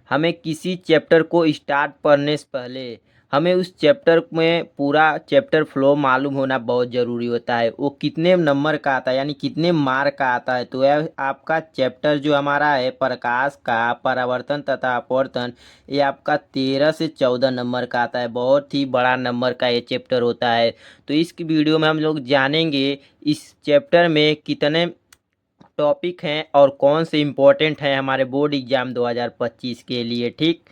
हमें किसी चैप्टर को स्टार्ट पढ़ने से पहले हमें उस चैप्टर में पूरा चैप्टर फ्लो मालूम होना बहुत ज़रूरी होता है। वो कितने नंबर का आता है, यानी कितने मार्क का आता है। तो यह आपका चैप्टर जो हमारा है प्रकाश का परावर्तन तथा अपवर्तन, ये आपका 13 से 14 नंबर का आता है। बहुत ही बड़ा नंबर का ये चैप्टर होता है। तो इस वीडियो में हम लोग जानेंगे इस चैप्टर में कितने टॉपिक हैं और कौन से इम्पोर्टेंट हैं हमारे बोर्ड एग्ज़ाम 2025 के लिए। ठीक,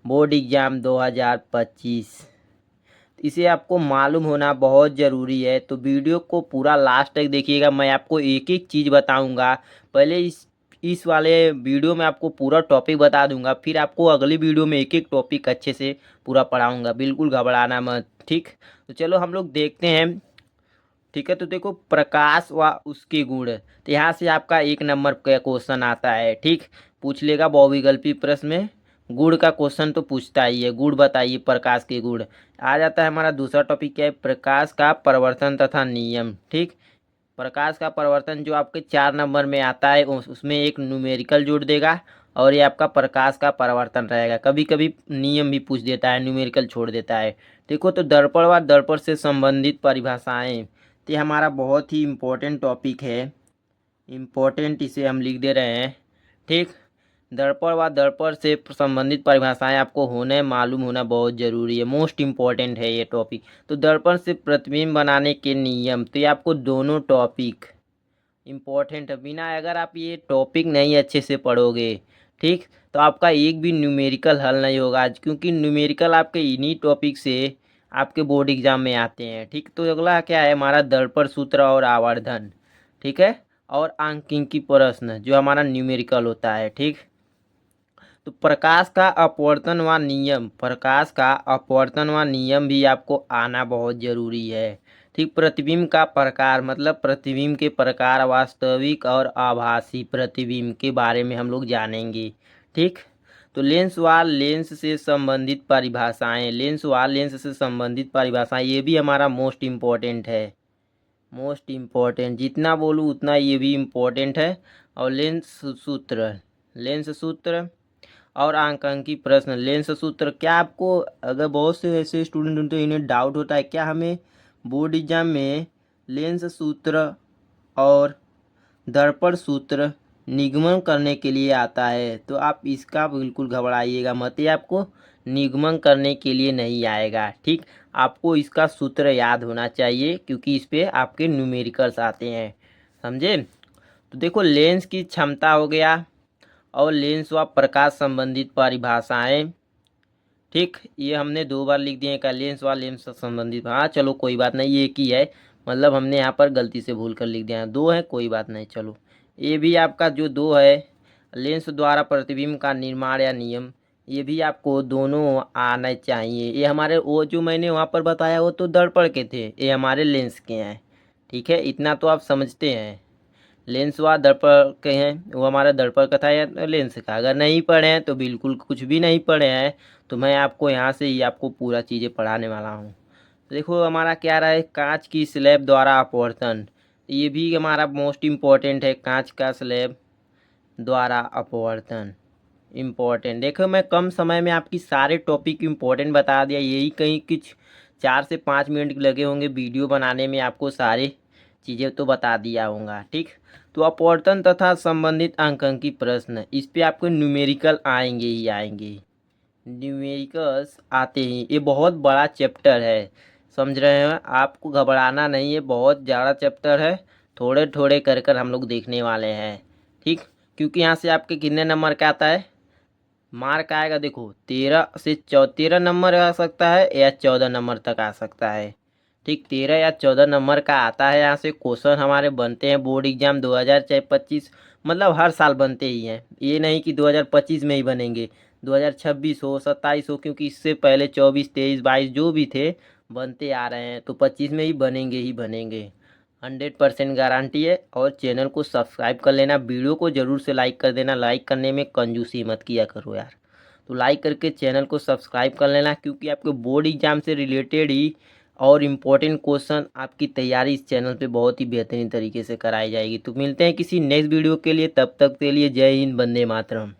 बोर्ड एग्ज़ाम 2025 इसे आपको मालूम होना बहुत ज़रूरी है। तो वीडियो को पूरा लास्ट तक देखिएगा। मैं आपको एक एक चीज़ बताऊंगा। पहले इस वाले वीडियो में आपको पूरा टॉपिक बता दूंगा, फिर आपको अगली वीडियो में एक एक टॉपिक अच्छे से पूरा पढ़ाऊंगा। बिल्कुल घबराना मत। ठीक, तो चलो हम लोग देखते हैं। ठीक है, तो देखो प्रकाश व उसके गुण, तो यहाँ से आपका 1 नंबर का क्वेश्चन आता है। ठीक, पूछ लेगा बहुविकल्पी प्रश्न में। गुण का क्वेश्चन तो पूछता ही है, गुण बताइए प्रकाश के गुण। आ जाता है हमारा दूसरा टॉपिक क्या है, प्रकाश का परिवर्तन तथा नियम। ठीक, प्रकाश का परिवर्तन जो आपके 4 नंबर में आता है, उसमें एक न्यूमेरिकल जोड़ देगा और ये आपका प्रकाश का परिवर्तन रहेगा। कभी कभी नियम भी पूछ देता है, न्यूमेरिकल छोड़ देता है। देखो, तो दर्पण व दर्पण से संबंधित परिभाषाएं, तो ये हमारा बहुत ही इम्पोर्टेंट टॉपिक है। इम्पोर्टेंट इसे हम लिख दे रहे हैं। ठीक, दर्पण व दर्पण से संबंधित परिभाषाएं आपको मालूम होना बहुत ज़रूरी है। मोस्ट इम्पोर्टेंट है ये टॉपिक। तो दर्पण से प्रतिबिंब बनाने के नियम, तो ये आपको दोनों टॉपिक इम्पोर्टेंट है। बिना अगर आप ये टॉपिक नहीं अच्छे से पढ़ोगे, ठीक, तो आपका एक भी न्यूमेरिकल हल नहीं होगा आज, क्योंकि न्यूमेरिकल आपके इन्हीं टॉपिक से आपके बोर्ड एग्जाम में आते हैं। ठीक, तो अगला क्या है हमारा दर्पण सूत्र और आवर्धन। ठीक है, और अंकिकी प्रश्न जो हमारा न्यूमेरिकल होता है। ठीक, तो प्रकाश का अपवर्तन व नियम, प्रकाश का अपवर्तन व नियम भी आपको आना बहुत ज़रूरी है। ठीक, प्रतिबिंब का प्रकार, मतलब प्रतिबिंब के प्रकार, वास्तविक और आभासी प्रतिबिंब के बारे में हम लोग जानेंगे। ठीक, तो लेंस व लेंस से संबंधित परिभाषाएं, लेंस व लेंस से संबंधित परिभाषाएं, ये भी हमारा मोस्ट इम्पोर्टेंट है। मोस्ट इम्पोर्टेंट, जितना बोलूँ उतना ये भी इम्पोर्टेंट है। और लेंस सूत्र, लेंस सूत्र और आंकांकी प्रश्न। लेंस सूत्र, क्या आपको, अगर बहुत से ऐसे स्टूडेंट होते हैं इन्हें डाउट होता है क्या हमें बोर्ड एग्जाम में लेंस सूत्र और दर्पण सूत्र निगमन करने के लिए आता है, तो आप इसका बिल्कुल घबराइएगा मत। ये आपको निगमन करने के लिए नहीं आएगा। ठीक, आपको इसका सूत्र याद होना चाहिए, क्योंकि इस पे आपके न्यूमेरिकल्स आते हैं। समझे? तो देखो, लेंस की क्षमता हो गया और लेंस व प्रकाश संबंधित परिभाषाएं। ठीक, ये हमने 2 बार लिख दिए का लेंस व लेंस से संबंधित। हाँ चलो कोई बात नहीं, ये एक ही है, मतलब हमने यहाँ पर गलती से भूल कर लिख दिया है। 2 है, कोई बात नहीं। चलो, ये भी आपका जो 2 है, लेंस द्वारा प्रतिबिंब का निर्माण या नियम, ये भी आपको दोनों आना चाहिए। ये हमारे वो जो मैंने वहाँ पर बताया वो तो दर्पण के थे, ये हमारे लेंस के हैं। ठीक है, इतना तो आप समझते हैं। लेंस व दर्पण के हैं, वो हमारा दर्पण का था या लेंस का। अगर नहीं पढ़े हैं तो बिल्कुल कुछ भी नहीं पढ़े हैं, तो मैं आपको यहाँ से ही आपको पूरा चीज़ें पढ़ाने वाला हूँ। तो देखो हमारा क्या रहा है, कांच की स्लैब द्वारा अपवर्तन, ये भी हमारा मोस्ट इम्पोर्टेंट है। कांच का स्लैब द्वारा अपवर्तन इम्पोर्टेंट। देखो, मैं कम समय में आपकी सारे टॉपिक इम्पोर्टेंट बता दिया। यही कहीं कुछ 4 से 5 मिनट लगे होंगे वीडियो बनाने में, आपको सारे चीज़ें तो बता दिया होगा। ठीक, तो अपवर्तन तथा संबंधित अंकांकी प्रश्न, इस पे आपको न्यूमेरिकल आएंगे ही आएंगे। न्यूमेरिकल्स आते ही, ये बहुत बड़ा चैप्टर है, समझ रहे हैं? आपको घबराना नहीं है, बहुत ज़्यादा चैप्टर है। थोड़े थोड़े कर कर हम लोग देखने वाले हैं। ठीक, क्योंकि यहाँ से आपके कितने नंबर का आता है मार्क आएगा, देखो 13 नंबर आ सकता है या 14 नंबर तक आ सकता है। ठीक, 13 या 14 नंबर का आता है। यहाँ से क्वेश्चन हमारे बनते हैं बोर्ड एग्जाम 2025, मतलब हर साल बनते ही हैं। ये नहीं कि 2025 में ही बनेंगे, 2026 हो, 27 हो, क्योंकि इससे पहले 24, 23, 22 जो भी थे बनते आ रहे हैं, तो 25 में ही बनेंगे ही बनेंगे। 100% गारंटी है। और चैनल को सब्सक्राइब कर लेना, वीडियो को ज़रूर से लाइक कर देना। लाइक करने में कंजूसी मत किया करो यार। तो लाइक करके चैनल को सब्सक्राइब कर लेना, क्योंकि आपके बोर्ड एग्जाम से रिलेटेड ही और इम्पोर्टेंट क्वेश्चन आपकी तैयारी इस चैनल पे बहुत ही बेहतरीन तरीके से कराई जाएगी। तो मिलते हैं किसी नेक्स्ट वीडियो के लिए, तब तक के लिए जय हिंद, वंदे मातरम।